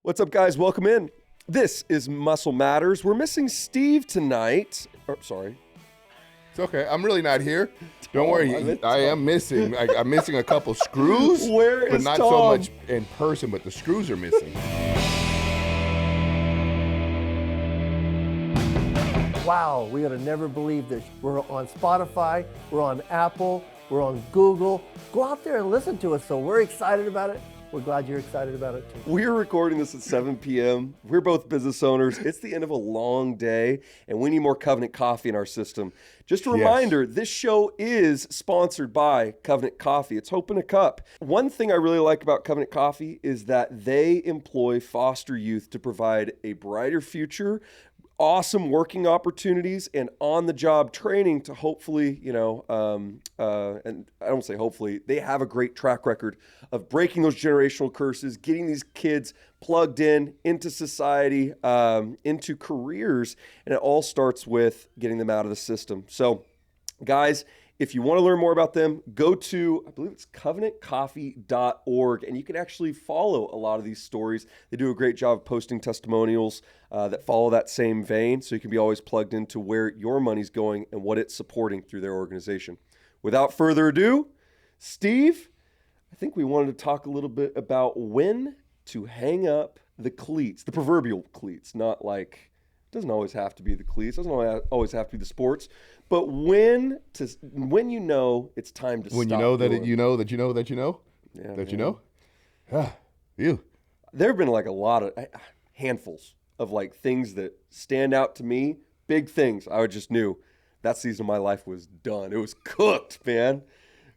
What's up, guys? Welcome in. This is Muscle Matters. We're missing Steve tonight. Sorry. It's okay. I'm really not here. Don't worry. I am missing. I'm missing a couple screws. Where is But not Tom? so much in person, but the screws are missing. Wow, we would have never believed this. We're on Spotify, we're on Apple, we're on Google. Go out there and listen to us. So we're excited about it. We're glad you're excited about it too. We're recording this at 7 p.m. We're both business owners. It's the end of a long day, and we need more Covenant coffee in our system. Just a reminder, This show is sponsored by Covenant Coffee. It's Hope in a Cup. One thing I really like about Covenant Coffee is that they employ foster youth to provide a brighter future, awesome working opportunities, and on-the-job training to hopefully, and I don't say hopefully, they have a great track record of breaking those generational curses, getting these kids plugged in into society, into careers, and it all starts with getting them out of the system. So, guys, if you want to learn more about them, go to, I believe it's covenantcoffee.org, and you can actually follow a lot of these stories. They do a great job of posting testimonials that follow that same vein, so you can be always plugged into where your money's going and what it's supporting through their organization. Without further ado, Steve, I think we wanted to talk a little bit about when to hang up the cleats, the proverbial cleats, not like, it doesn't always have to be the cleats, doesn't always have to be the sports, but when you know it's time to stop. When you know that you know that you know that you know? Yeah, that you know? You. There have been like a lot of handfuls of like things that stand out to me, big things. I just knew that season of my life was done. It was cooked, man.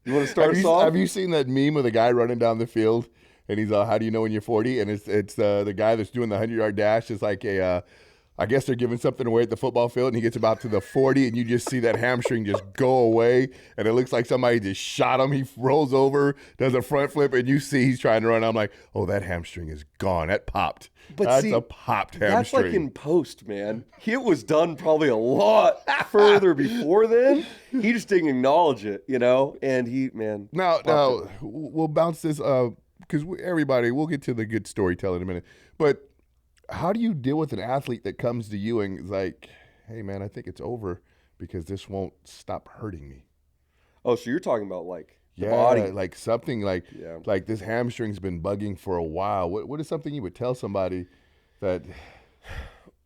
You want to start us off? Have you seen that meme of the guy running down the field and he's how do you know when you're 40? And it's the guy that's doing the 100-yard dash. It's like I guess they're giving something away at the football field, and he gets about to the 40, and you just see that hamstring just go away, and it looks like somebody just shot him. He rolls over, does a front flip, and you see he's trying to run. I'm like, oh, that hamstring is gone. That popped. That's a popped hamstring. That's like in post, man. It was done probably a lot further before then. He just didn't acknowledge it, and Now, we'll bounce this because we'll get to the good storytelling in a minute, but how do you deal with an athlete that comes to you and is like, hey, man, I think it's over because this won't stop hurting me? Oh, so you're talking about like the body. Like something like this hamstring's been bugging for a while. What is something you would tell somebody that...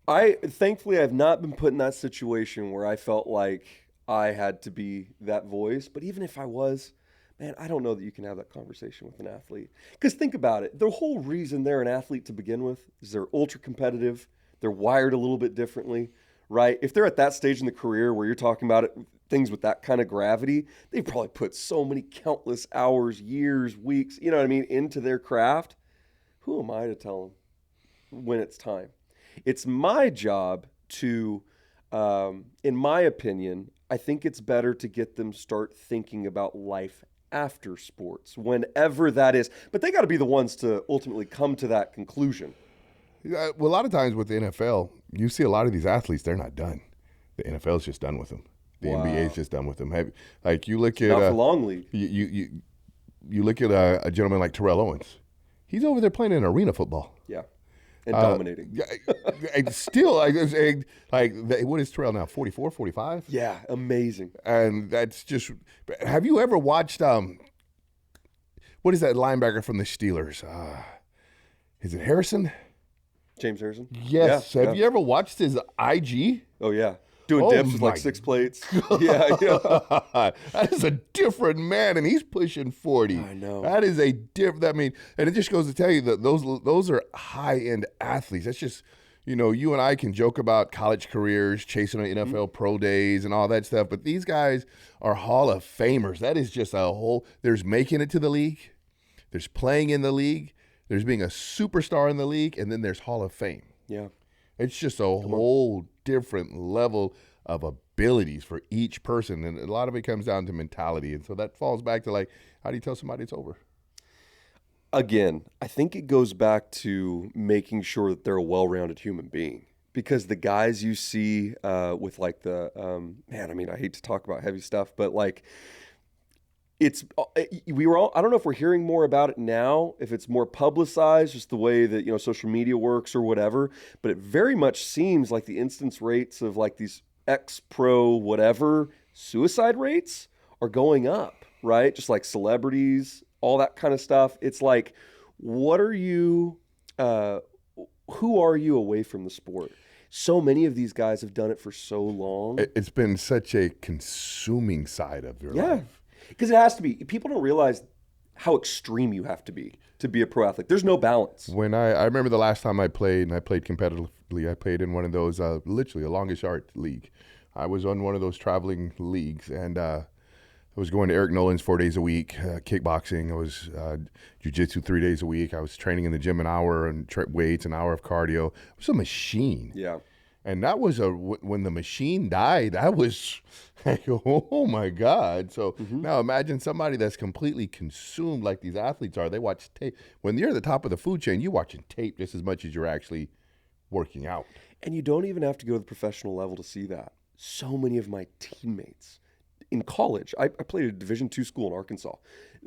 Thankfully, I've not been put in that situation where I felt like I had to be that voice. But even if I was, man, I don't know that you can have that conversation with an athlete. Because think about it. The whole reason they're an athlete to begin with is they're ultra competitive. They're wired a little bit differently, right? If they're at that stage in the career where you're talking about it, things with that kind of gravity, they probably put so many countless hours, years, weeks, into their craft. Who am I to tell them when it's time? It's my job to, in my opinion, I think it's better to get them start thinking about life after sports, whenever that is. But they got to be the ones to ultimately come to that conclusion. Well, a lot of times with the NFL, you see a lot of these athletes, they're not done. The NFL's just done with them. The NBA's just done with them. You look at... Not for long league. You look at a gentleman like Terrell Owens. He's over there playing in arena football. Yeah. And dominating. Still, what is Terrell now, 44, 45? Yeah, amazing. And that's just, have you ever watched, what is that linebacker from the Steelers? Is it Harrison? James Harrison? Yes. Have you ever watched his IG? Oh, yeah. Doing dips with like 6 plates. Yeah. That is a different man, and he's pushing 40. I know. That is a different, and it just goes to tell you that those are high-end athletes. That's just, you and I can joke about college careers, chasing an NFL pro days and all that stuff, but these guys are Hall of Famers. That is just there's making it to the league, there's playing in the league, there's being a superstar in the league, and then there's Hall of Fame. Yeah. It's just a whole different level of abilities for each person. And a lot of it comes down to mentality. And so that falls back to how do you tell somebody it's over? Again, I think it goes back to making sure that they're a well-rounded human being. Because the guys you see with I hate to talk about heavy stuff, but I don't know if we're hearing more about it now, if it's more publicized, just the way that, social media works or whatever, but it very much seems like the instance rates of like these ex-pro whatever suicide rates are going up, right? Just like celebrities, all that kind of stuff. It's like, who are you away from the sport? So many of these guys have done it for so long. It's been such a consuming side of your life. Because it has to be. People don't realize how extreme you have to be a pro athlete. There's no balance. When I remember the last time I played, and I played competitively, I played in one of those, literally a longest yard league. I was on one of those traveling leagues, and I was going to Eric Nolan's 4 days a week, kickboxing. I was jiu-jitsu 3 days a week. I was training in the gym an hour and weights, an hour of cardio. It was a machine. Yeah. And that was when the machine died, that was like, oh my God. So now imagine somebody that's completely consumed like these athletes are. They watch tape. When you're at the top of the food chain, you're watching tape just as much as you're actually working out. And you don't even have to go to the professional level to see that. So many of my teammates in college, I played at a Division II school in Arkansas.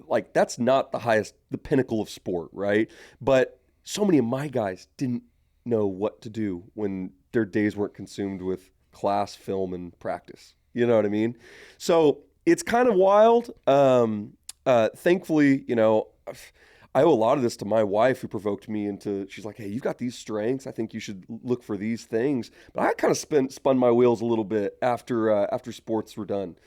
Like, that's not the pinnacle of sport, right? But so many of my guys didn't know what to do when their days weren't consumed with class, film, and practice. You know what I mean? So it's kind of wild. Thankfully, I owe a lot of this to my wife, who provoked me into, she's like, hey, you've got these strengths. I think you should look for these things. But I kind of spun my wheels a little bit after sports were done.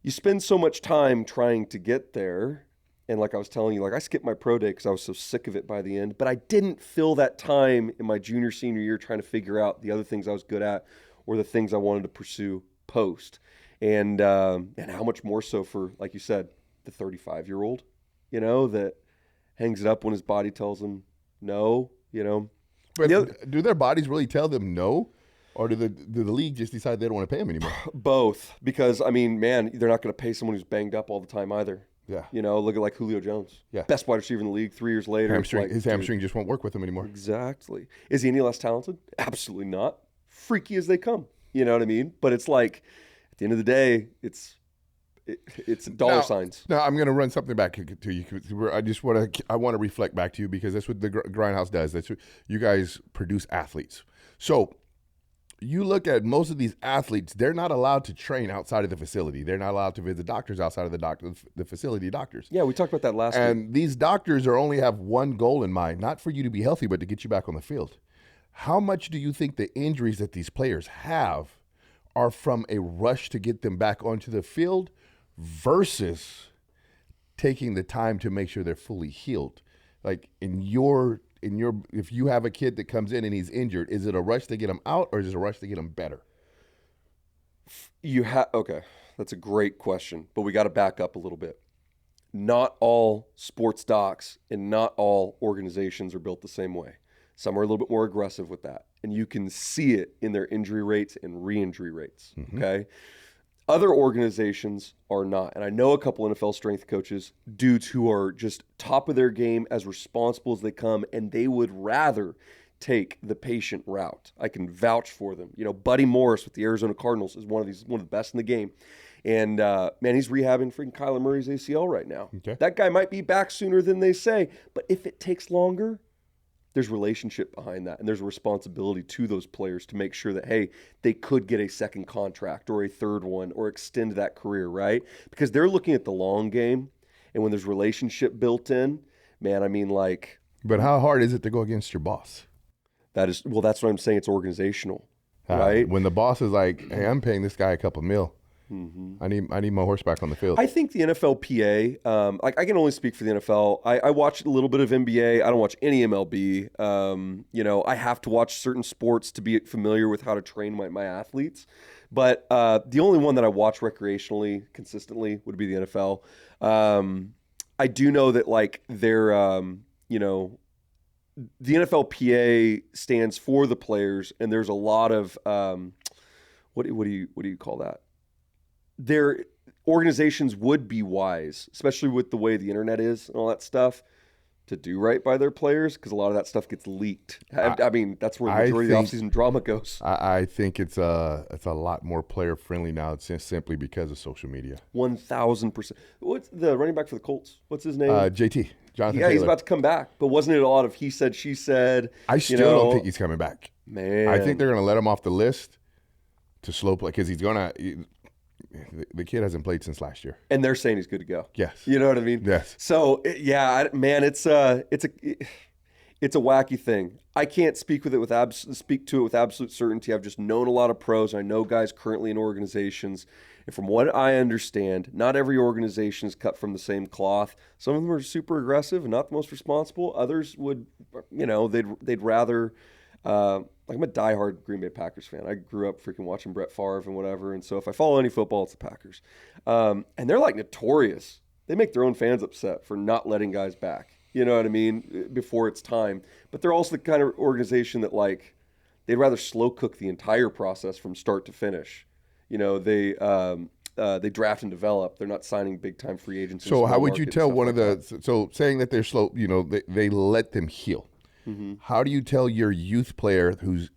You spend so much time trying to get there. And like I was telling you, like I skipped my pro day because I was so sick of it by the end. But I didn't fill that time in my junior, senior year trying to figure out the other things I was good at or the things I wanted to pursue post. And how much more so for, like you said, the 35-year-old, that hangs it up when his body tells him no, But do their bodies really tell them no? Or do the league just decide they don't want to pay them anymore? Both. Because, I mean, man, they're not going to pay someone who's banged up all the time either. Yeah. Look at like Julio Jones. Yeah. Best wide receiver in the league 3 years later. His hamstring just won't work with him anymore. Exactly. Is he any less talented? Absolutely not. Freaky as they come. You know what I mean? But it's like, at the end of the day, it's dollar signs. Now I'm going to run something back to you. I want to reflect back to you because that's what the Grindhouse does. That's what you guys produce athletes. So you look at most of these athletes, they're not allowed to train outside of the facility. They're not allowed to visit doctors outside of the facility doctors. Yeah, we talked about that last week. And these doctors only have one goal in mind, not for you to be healthy, but to get you back on the field. How much do you think the injuries that these players have are from a rush to get them back onto the field versus taking the time to make sure they're fully healed? Like if you have a kid that comes in and he's injured, is it a rush to get him out or is it a rush to get him better? Okay, that's a great question, but we got to back up a little bit. Not all sports docs and not all organizations are built the same way. Some are a little bit more aggressive with that, and you can see it in their injury rates and re-injury rates, okay? Other organizations are not. And I know a couple NFL strength coaches, dudes who are just top of their game, as responsible as they come, and they would rather take the patient route. I can vouch for them. Buddy Morris with the Arizona Cardinals is one of the best in the game. And, man, he's rehabbing freaking Kyler Murray's ACL right now. Okay. That guy might be back sooner than they say. But if it takes longer, there's relationship behind that, and there's a responsibility to those players to make sure that, hey, they could get a second contract or a third one or extend that career, right? Because they're looking at the long game, and when there's relationship built in, man, I mean, like... But how hard is it to go against your boss? That's what I'm saying. It's organizational, right? When the boss is like, hey, I'm paying this guy a couple mil. I need my horseback on the field. I think the NFLPA, I can only speak for the NFL. I watch a little bit of NBA. I don't watch any MLB. I have to watch certain sports to be familiar with how to train my athletes. But the only one that I watch recreationally consistently would be the NFL. I do know that the NFLPA stands for the players, and there's a lot of what do you call that? Their organizations would be wise, especially with the way the internet is and all that stuff, to do right by their players because a lot of that stuff gets leaked. I mean, that's where the majority of the offseason drama goes. I think it's a lot more player friendly now. It's just simply because of social media. 1,000%. What's the running back for the Colts? What's his name? JT. Jonathan Yeah, Taylor. he's about to come back. But wasn't it a lot of he said, she said? I still don't think he's coming back. Man. I think they're going to let him off the list to slow play because he's going to – the kid hasn't played since last year. And they're saying he's good to go. Yes. You know what I mean? Yes. So, yeah, man, it's a wacky thing. I can't speak to it with absolute certainty. I've just known a lot of pros. I know guys currently in organizations. And from what I understand, not every organization is cut from the same cloth. Some of them are super aggressive and not the most responsible. Others would, they'd rather like I'm a diehard Green Bay Packers fan. I grew up freaking watching Brett Favre and whatever. And so if I follow any football, it's the Packers. And they're like notorious. They make their own fans upset for not letting guys back. You know what I mean? Before it's time. But they're also the kind of organization that like they'd rather slow cook the entire process from start to finish. You know, they draft and develop. They're not signing big time free agents. So how would you tell one of the so saying that they're slow? You know, they let them heal. Mm-hmm. How do you tell your youth player who's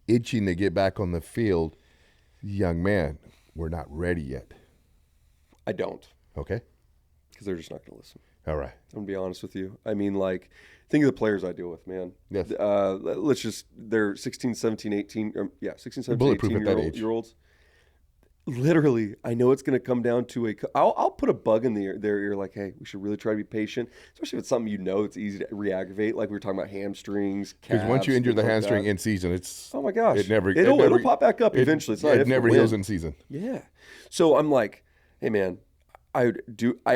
itching to get back on the field, young man, we're not ready yet? I don't. Okay. Because they're just not going to listen. All right. I'm going to be honest with you. I mean, like, think of the players I deal with, man. Yes. They're 16, 17, 18. 16, 17, 18-year-olds. Literally, I know it's going to come down to I'll put a bug in their ear like, hey, we should really try to be patient, especially if it's something it's easy to re-aggravate, like we were talking about hamstrings, calves. Because once you injure the hamstring in season, it's oh my gosh, it'll pop back up eventually. It's not it never heals in season. Yeah, so I'm like, hey man, I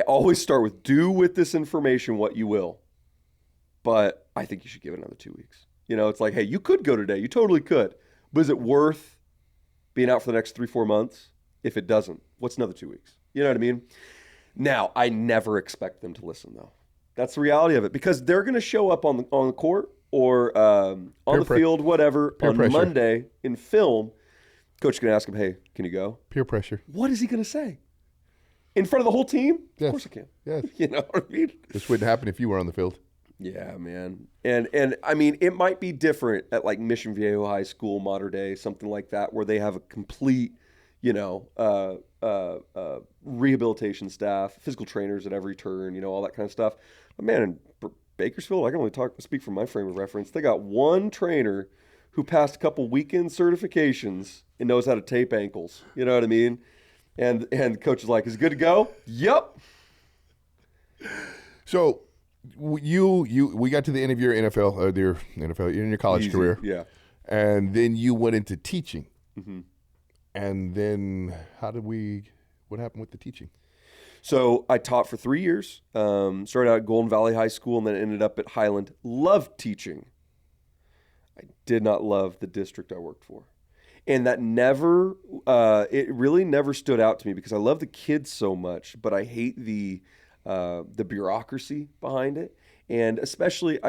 always start with do with this information what you will, but I think you should give it another 2 weeks. You know, it's like, hey, you could go today, you totally could, but is it worth being out for the next 3-4 months? If it doesn't, what's another 2 weeks? You know what I mean? Now, I never expect them to listen, though. That's the reality of it, because they're going to show up on the court or on the field, whatever, on pressure. Monday in film. Coach is going to ask him, hey, can you go? Peer pressure. What is he going to say? In front of the whole team? Yes. Of course I can. Yes. You know what I mean? This wouldn't happen if you were on the field. Yeah, man. And I mean, it might be different at like Mission Viejo High School, Mater Dei, something like that, where they have a complete rehabilitation staff, physical trainers at every turn, all that kind of stuff. But man, in Bakersfield, I can only speak from my frame of reference. They got one trainer who passed a couple weekend certifications and knows how to tape ankles. You know what I mean? And the coach is like, is it good to go? Yep. So we got to the end of your in your college career. Yeah. And then you went into teaching. Mm-hmm. And then what happened with the teaching? So I taught for 3 years, started out at Golden Valley High School and then ended up at Highland. Loved teaching. I did not love the district I worked for. And that it really never stood out to me because I love the kids so much, but I hate the bureaucracy behind it. And especially,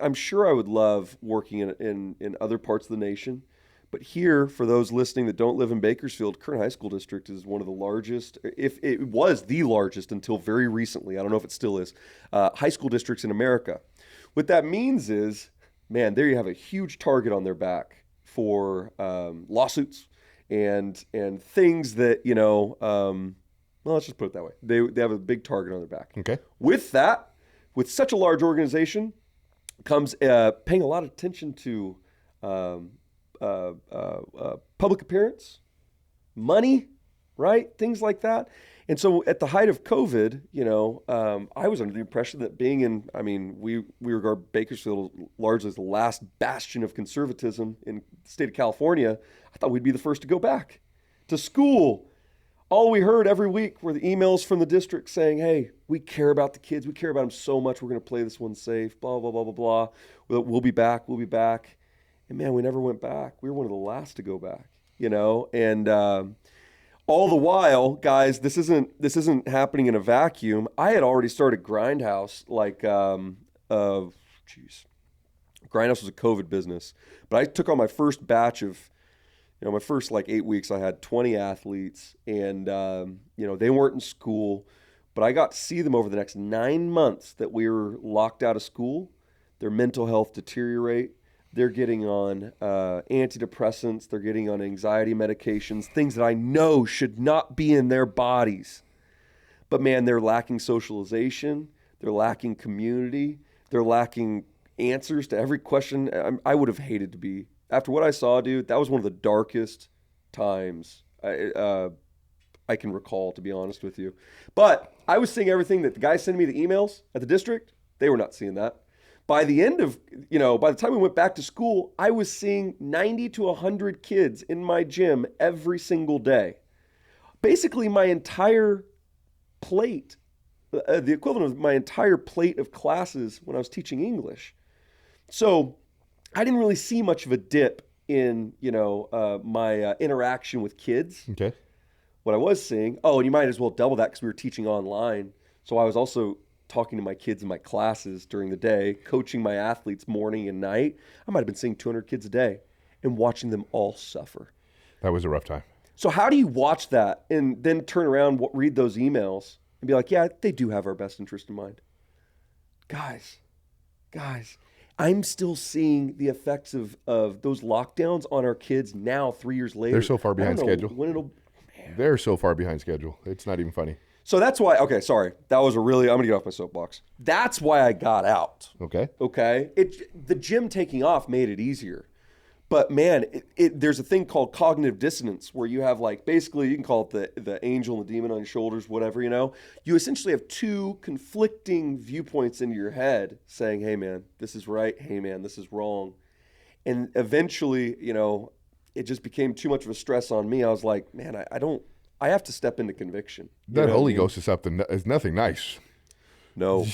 I'm sure I would love working in other parts of the nation. But here, for those listening that don't live in Bakersfield, Kern High School District is one of the largest, if it was the largest until very recently, I don't know if it still is, high school districts in America. What that means is, man, there you have a huge target on their back for lawsuits and things that, well, let's just put it that way. They have a big target on their back. Okay. With that, with such a large organization, comes paying a lot of attention to public appearance, money, right? Things like that. And so at the height of COVID, I was under the impression that we regard Bakersfield largely as the last bastion of conservatism in the state of California. I thought we'd be the first to go back to school. All we heard every week were the emails from the district saying, hey, we care about the kids. We care about them so much. We're going to play this one safe, blah, blah, blah, blah, blah. We'll be back. We'll be back. And man, we never went back. We were one of the last to go back, and all the while, guys, this isn't happening in a vacuum. I had already started Grindhaus, Grindhaus was a COVID business, but I took on my first batch of, my first 8 weeks, I had 20 athletes and, they weren't in school, But I got to see them over the next 9 months that we were locked out of school. Their mental health deteriorate. They're getting on antidepressants. They're getting on anxiety medications, things that I know should not be in their bodies. But man, they're lacking socialization. They're lacking community. They're lacking answers to every question. I would have hated to be. After what I saw, dude, that was one of the darkest times I can recall, to be honest with you. But I was seeing everything that the guys sending me the emails at the district, they were not seeing that. By the end of, by the time we went back to school, I was seeing 90 to 100 kids in my gym every single day. Basically, my entire plate, the equivalent of my entire plate of classes when I was teaching English. So I didn't really see much of a dip in, my interaction with kids. Okay. What I was seeing, and you might as well double that because we were teaching online. So I was also talking to my kids in my classes during the day, coaching my athletes morning and night. I might have been seeing 200 kids a day and watching them all suffer. That was a rough time. So how do you watch that and then turn around, read those emails and be like, yeah, they do have our best interest in mind? Guys, I'm still seeing the effects of those lockdowns on our kids now, 3 years later. They're so far behind schedule. Man. They're so far behind schedule. It's not even funny. So that's why, I'm going to get off my soapbox. That's why I got out. Okay. The gym taking off made it easier. But man, there's a thing called cognitive dissonance where you have basically you can call it the angel and the demon on your shoulders, whatever, You essentially have two conflicting viewpoints in your head saying, hey man, this is right. Hey man, this is wrong. And eventually, it just became too much of a stress on me. I was like, man, I have to step into conviction. That Holy Ghost is nothing nice. No.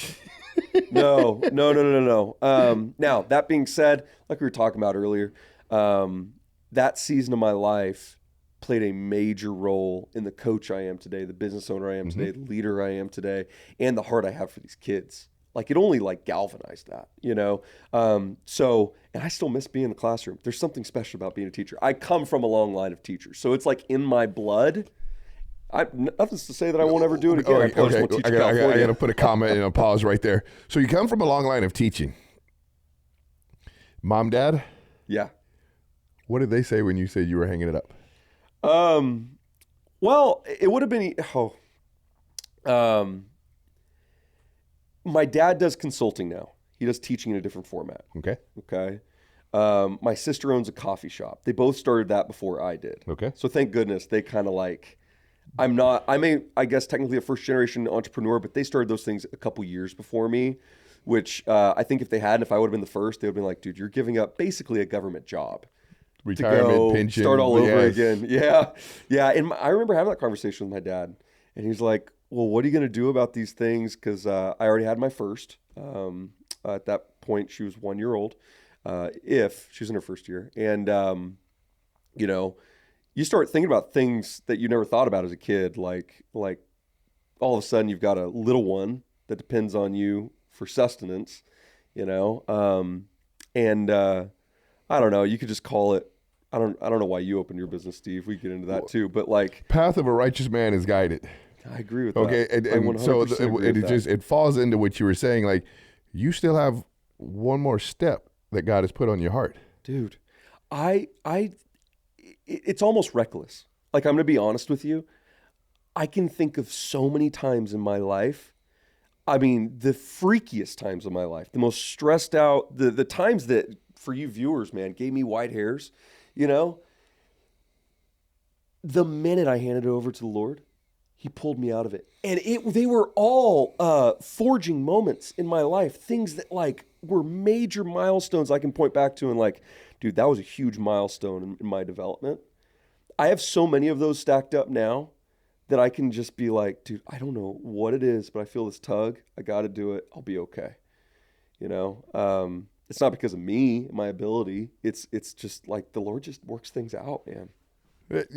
No. Now, that being said, like we were talking about earlier, that season of my life played a major role in the coach I am today, the business owner I am today, the leader I am today, and the heart I have for these kids. It only galvanized that, and I still miss being in the classroom. There's something special about being a teacher. I come from a long line of teachers, so it's in my blood. Nothing's to say that I won't ever do it again. Okay. I got to put a comment and a pause right there. So you come from a long line of teaching. Mom, Dad? Yeah. What did they say when you said you were hanging it up? Well, it would have been, my dad does consulting now. He does teaching in a different format. Okay. My sister owns a coffee shop. They both started that before I did. Okay. So thank goodness they kind of I guess technically a first generation entrepreneur, but they started those things a couple years before me, which I think if they hadn't, if I would have been the first, they would have been like, dude, you're giving up basically a government job. Retirement, pension. Start all over again. Yeah. And I remember having that conversation with my dad, and he's like, well, what are you going to do about these things? Because I already had my first. At that point, she was 1 year old, if she was in her first year. And, you start thinking about things that you never thought about as a kid, like all of a sudden you've got a little one that depends on you for sustenance, and I don't know, you could just call it. I don't know why you opened your business, Steve. We get into that too, but path of a righteous man is guided. I agree with that. Okay, and so it falls into what you were saying. You still have one more step that God has put on your heart, dude. It's almost reckless. I'm going to be honest with you. I can think of so many times in my life. I mean, the freakiest times of my life, the most stressed out, the times that for you viewers, man, gave me white hairs, the minute I handed it over to the Lord, He pulled me out of it. And they were all forging moments in my life, things that were major milestones I can point back to and dude, that was a huge milestone in my development. I have so many of those stacked up now that I can just be like, dude, I don't know what it is, but I feel this tug. I got to do it. I'll be okay. It's not because of me, my ability. It's just the Lord just works things out, man. Like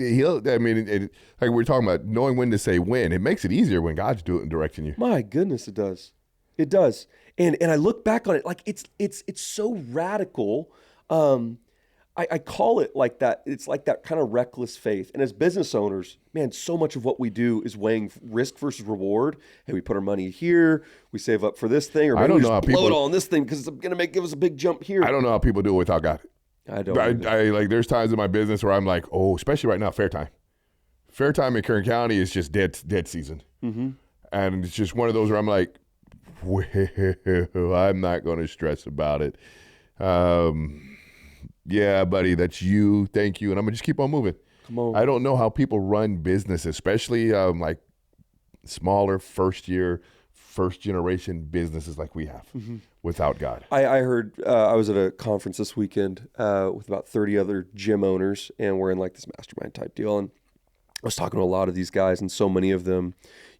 we're talking about knowing when to say when. It makes it easier when God's doing it, directing you. My goodness, it does. It does. And I look back on it it's so radical. I call it like that. It's like that kind of reckless faith. And as business owners, man, so much of what we do is weighing risk versus reward. Hey, we put our money here, we save up for this thing, or maybe we just blow it all on this thing because it's going to give us a big jump here. I don't know how people do it without God. I don't. I like. There's times in my business where I'm like, oh, especially right now, fair time. Fair time in Kern County is just dead season, and it's just one of those where I'm like, well, I'm not going to stress about it. Yeah, buddy, that's you. Thank you, and I'm gonna just keep on moving. Come on. I don't know how people run business, especially like smaller first generation businesses like we have without God. I heard, I was at a conference this weekend with about 30 other gym owners, and we're in like this mastermind type deal. And I was talking to a lot of these guys, and so many of them,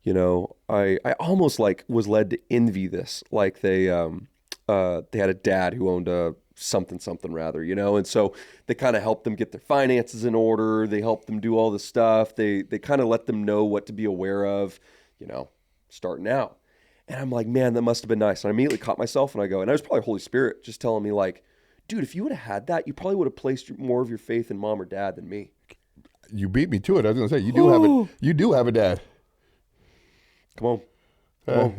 you know, I almost like was led to envy this. Like they had a dad who owned a something rather, you know, and so they kind of helped them get their finances in order. They helped them do all this stuff. They kind of let them know what to be aware of, you know, starting out. And I'm like, man, that must have been nice. And I immediately caught myself and I go, and I was probably Holy Spirit just telling me like, dude, if you would have had that, you probably would have placed more of your faith in mom or dad than me. You beat me to it. I was gonna say you do have a dad. Come on.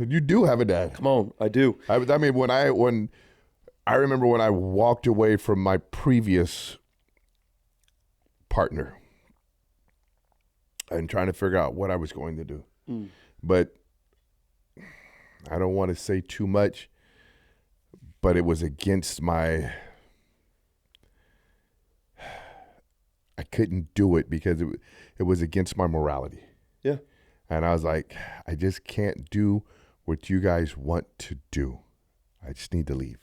You do have a dad. Come on, I do. I mean, when I remember when I walked away from my previous partner and trying to figure out what I was going to do, but I don't want to say too much, but it was against I couldn't do it because it was against my morality. Yeah. And I was like, I just can't do what you guys want to do. I just need to leave.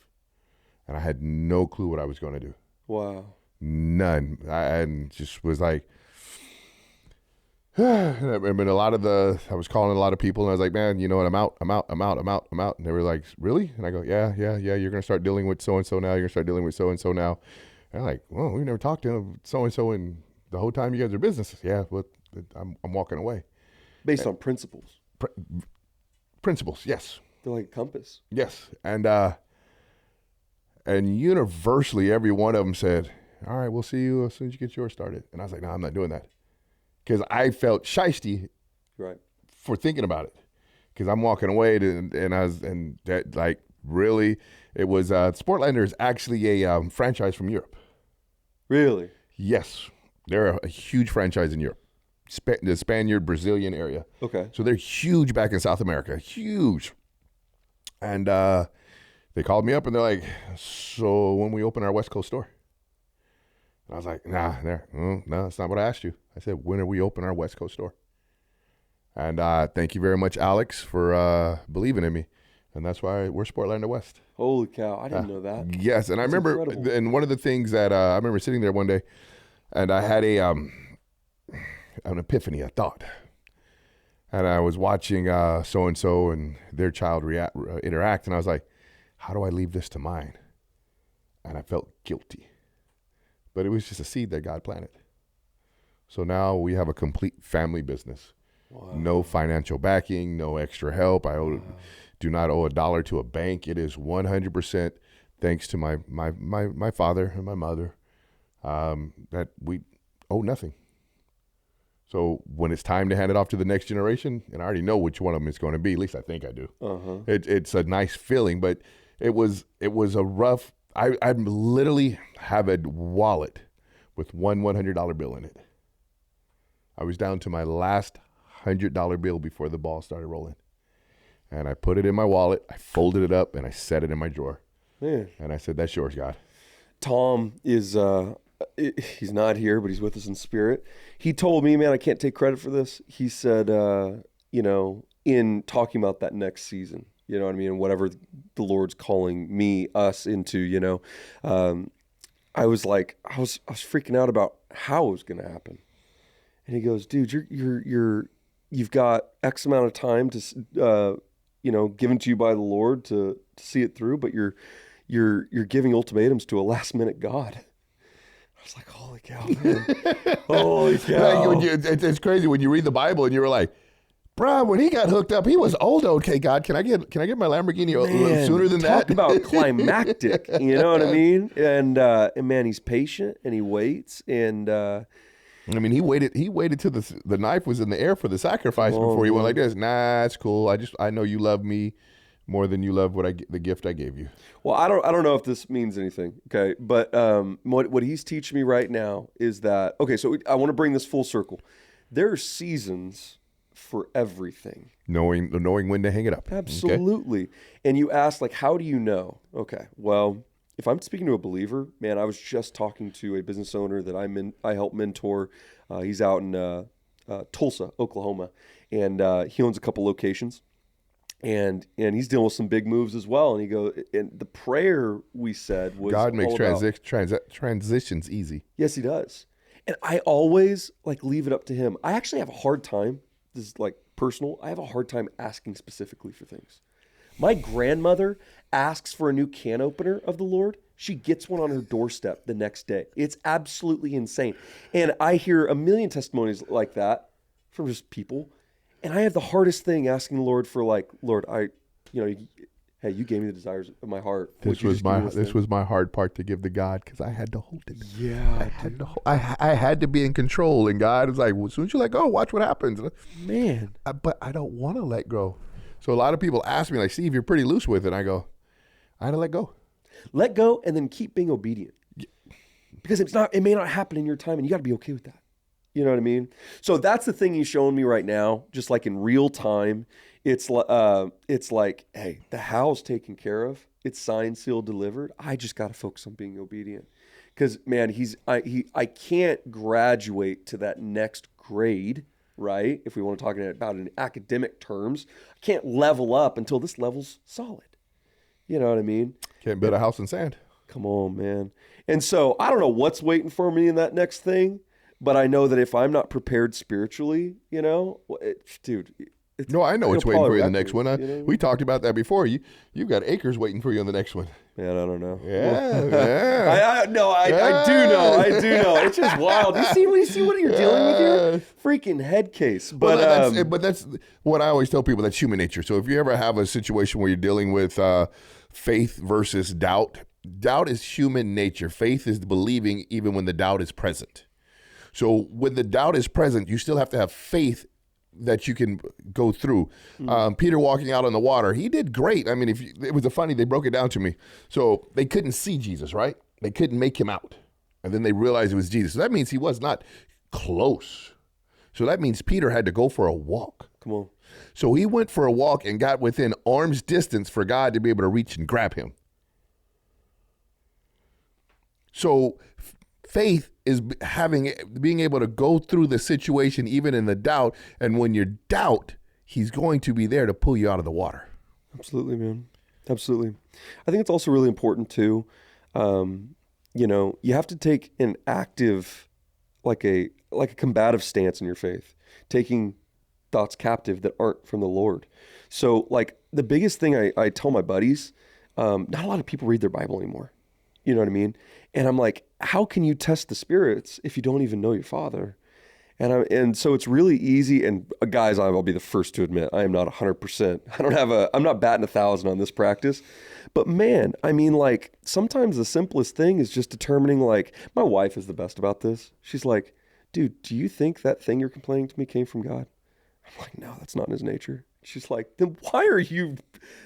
And I had no clue what I was going to do. Wow. None. I just was like, and I remember I was calling a lot of people and I was like, man, you know what? I'm out. And they were like, really? And I go, yeah. You're going to start dealing with so-and-so now. You're going to start dealing with so-and-so now. And I'm like, well, we never talked to him, so-and-so in the whole time you guys are business. Yeah, but I'm walking away. Based on principles. Principles, yes. They're like a compass. Yes. And universally, every one of them said, all right, we'll see you as soon as you get yours started. And I was like, no, I'm not doing that. Because I felt shiesty for thinking about it. Because I'm walking away and that like really, it was, Sportlander is actually a franchise from Europe. Really? Yes. They're a huge franchise in Europe. The Spaniard, Brazilian area. Okay. So they're huge back in South America. Huge. And they called me up and they're like, so when we open our West Coast store? And I was like, no, that's not what I asked you. I said, when are we open our West Coast store? And thank you very much, Alex, for believing in me. And that's why we're Sportlander West. Holy cow. I didn't know that. Yes. And that's I remember, incredible. And one of the things that I remember sitting there one day and I had an epiphany, a thought. And I was watching so-and-so and their child interact. And I was like, how do I leave this to mine? And I felt guilty. But it was just a seed that God planted. So now we have a complete family business. Wow. No financial backing, no extra help. Do not owe $1 to a bank. It is 100% thanks to my father and my mother that we owe nothing. So when it's time to hand it off to the next generation, and I already know which one of them it's going to be, at least I think I do. It's a nice feeling, but it was a rough. I literally have a wallet with one $100 bill in it. I was down to my last $100 bill before the ball started rolling, and I put it in my wallet. I folded it up and I set it in my drawer. Man. And I said, "That's yours, God." Tom is. He's not here, but he's with us in spirit. He told me, man, I can't take credit for this. He said, you know, in talking about that next season, you know what I mean? Whatever the Lord's calling us into, you know, I was freaking out about how it was going to happen. And he goes, dude, you've got X amount of time to, you know, given to you by the Lord to see it through, but you're giving ultimatums to a last minute God. I was like, holy cow, man. Holy cow. It's crazy when you read the Bible and you're like, Bro, when he got hooked up, he was old. Okay, God, can I get my Lamborghini a little sooner than talk that? About climactic, you know what I mean? And man, he's patient and he waits. And I mean, he waited till the knife was in the air for the sacrifice before he went like this. Nah, it's cool. I know you love me more than you love the gift I gave you. Well, I don't know if this means anything, okay? But what he's teaching me right now is that, okay, so I want to bring this full circle. There are seasons for everything. Knowing when to hang it up. Absolutely. Okay? And you ask, like, how do you know? Okay, well, if I'm speaking to a believer, man, I was just talking to a business owner that I help mentor. He's out in Tulsa, Oklahoma, and he owns a couple locations. And he's dealing with some big moves as well. And the prayer we said was God makes transitions easy. Yes, he does. And I always leave it up to him. I actually have a hard time. This is personal. I have a hard time asking specifically for things. My grandmother asks for a new can opener of the Lord. She gets one on her doorstep the next day. It's absolutely insane. And I hear a million testimonies like that from just people. And I have the hardest thing asking the Lord for Lord, hey, you gave me the desires of my heart. This was my hard part to give to God because I had to hold it. Yeah, I had to be in control, and God was like, well, as soon as you let go, watch what happens. Man, but I don't want to let go. So a lot of people ask me, Steve, you're pretty loose with it. I go, I had to let go. Let go, and then keep being obedient. Because it may not happen in your time, and you got to be okay with that. You know what I mean? So that's the thing he's showing me right now, just in real time. It's like, hey, the how's taken care of. It's signed, sealed, delivered. I just got to focus on being obedient. Because, man, I can't graduate to that next grade, right? If we want to talk about it in academic terms, I can't level up until this level's solid. You know what I mean? Can't build a house in sand. Come on, man. And so I don't know what's waiting for me in that next thing. But I know that if I'm not prepared spiritually, dude. No, I know what's waiting for you in the next one. We talked about that before. You've got acres waiting for you in the next one. Man, I don't know. Yeah. I do know. It's just wild. You see what you're dealing with here? Freaking head case. But that's what I always tell people. That's human nature. So if you ever have a situation where you're dealing with faith versus doubt, doubt is human nature. Faith is believing even when the doubt is present. So when the doubt is present, you still have to have faith that you can go through. Peter walking out on the water, he did great. I mean, it was funny, they broke it down to me. So they couldn't see Jesus, right? They couldn't make him out. And then they realized it was Jesus. So that means he was not close. So that means Peter had to go for a walk. Come on. So he went for a walk and got within arm's distance for God to be able to reach and grab him. So faith is being able to go through the situation even in the doubt, and when you doubt, he's going to be there to pull you out of the water. Absolutely, man. Absolutely. I think it's also really important too. You have to take an active, like a combative stance in your faith, taking thoughts captive that aren't from the Lord. So the biggest thing I tell my buddies, not a lot of people read their Bible anymore. You know what I mean? And I'm like, how can you test the spirits if you don't even know your Father? And so it's really easy. And guys, I'll be the first to admit, I am not 100%. I'm not batting 1,000 on this practice. But man, I mean, sometimes the simplest thing is just determining, my wife is the best about this. She's like, dude, do you think that thing you're complaining to me came from God? I'm like, no, that's not in his nature. She's like, then why are you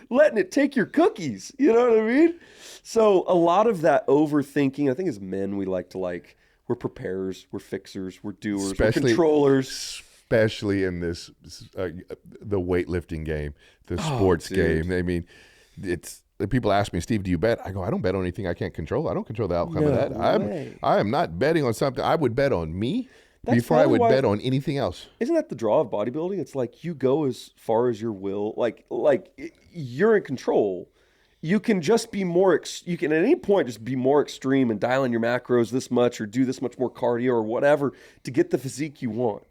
letting it take your cookies? You know what I mean? So a lot of that overthinking, I think as men, we like to we're preparers, we're fixers, we're doers, we're controllers. Especially in this, the weightlifting game, the sports game. I mean, people ask me, Steve, do you bet? I go, I don't bet on anything I can't control. I don't control the outcome of that. I am not betting on something. I would bet on me. Before I would bet on anything else. Isn't that the draw of bodybuilding? It's you go as far as your will. You're in control. You can just be more, you can at any point just be more extreme and dial in your macros this much or do this much more cardio or whatever to get the physique you want.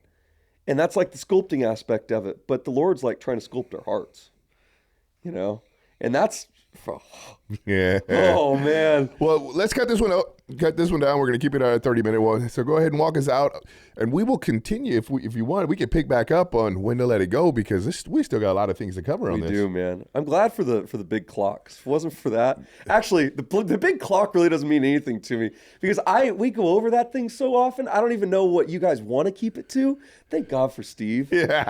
And that's the sculpting aspect of it. But the Lord's trying to sculpt our hearts, And that's, yeah. Oh, man. Well, let's cut this one out. cut this one down. We're going to keep it at a 30-minute one. So go ahead and walk us out, and we will continue if you want. We can pick back up on when to let it go because we still got a lot of things to cover on this. We do, man. I'm glad for the big clocks. If it wasn't for that, actually, the big clock really doesn't mean anything to me because we go over that thing so often. I don't even know what you guys want to keep it to. Thank God for Steve. Yeah.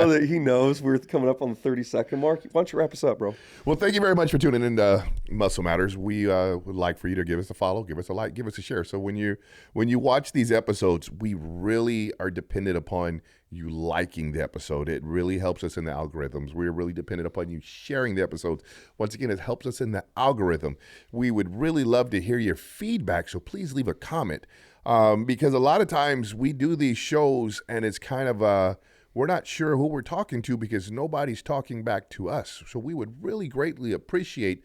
That he knows we're coming up on the 30-second mark. Why don't you wrap us up, bro? Well, thank you very much for tuning in to Muscle Matters. We would like for you to give us a follow, give us a like, give us a share. So when you watch these episodes, we really are dependent upon you liking the episode. It really helps us in the algorithms. We're really dependent upon you sharing the episodes. Once again, it helps us in the algorithm. We would really love to hear your feedback, so please leave a comment. Because a lot of times we do these shows and it's kind of we're not sure who we're talking to because nobody's talking back to us. So we would really greatly appreciate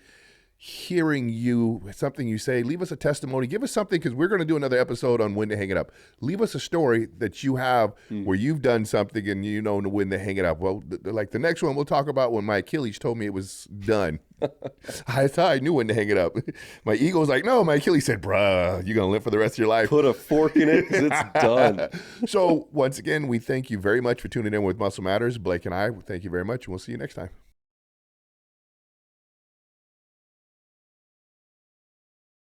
hearing something you say. Leave us a testimony. Give us something because we're going to do another episode on when to hang it up. Leave us a story that you have where you've done something and you know when to hang it up. Well, like the next one we'll talk about when my Achilles told me it was done. I thought I knew when to hang it up. My ego was like, no. My Achilles said, bruh, you're going to live for the rest of your life. Put a fork in it because it's done. So once again, we thank you very much for tuning in with Muscle Matters. Blake and I, thank you very much. And we'll see you next time.